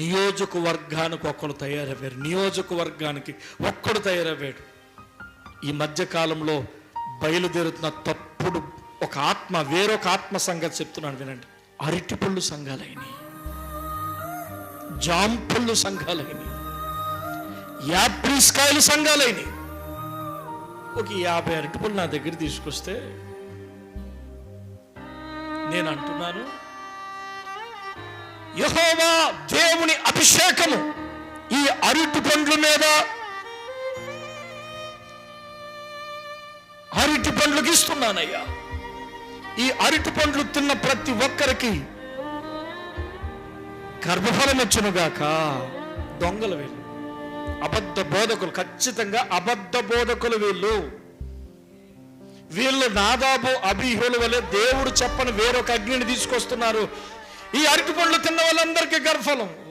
నియోజకవర్గానికి ఒక్కడు తయారయ్యారు, నియోజకవర్గానికి ఒక్కడు తయారయ్యాడు. ఈ మధ్యకాలంలో బయలుదేరుతున్న తప్పుడు ఒక ఆత్మ, వేరొక ఆత్మ సంగతి చెప్తున్నాను వినండి. అరటిపళ్ళు సంఘాలైనవి, జాంపళ్ళు సంఘాలైనవి, యాప్రిస్కాయలు సంఘాలైనవి. ఒక 50 అరటిపళ్ళు నా దగ్గర తీసుకొస్తే నేను అంటున్నాను, యెహోవా దేవుని అభిషేకము ఈ అరటి పండ్ల మీద, అరటి పండ్లకు ఇస్తున్నానయ్యా. ఈ అరటి పండ్లు తిన్న ప్రతి ఒక్కరికి గర్భఫలం వచ్చునుగాక. దొంగలు వీళ్ళు, అబద్ధ బోధకులు, ఖచ్చితంగా అబద్ధ బోధకులు వీళ్ళు. వీళ్ళు నాదాబు అబీహుల వలె దేవుడు చెప్పని వేరొక అగ్నిని తీసుకొస్తున్నారు. ఈ అరటి పండ్లు తిన్న వాళ్ళందరికీ గర్భఫలం.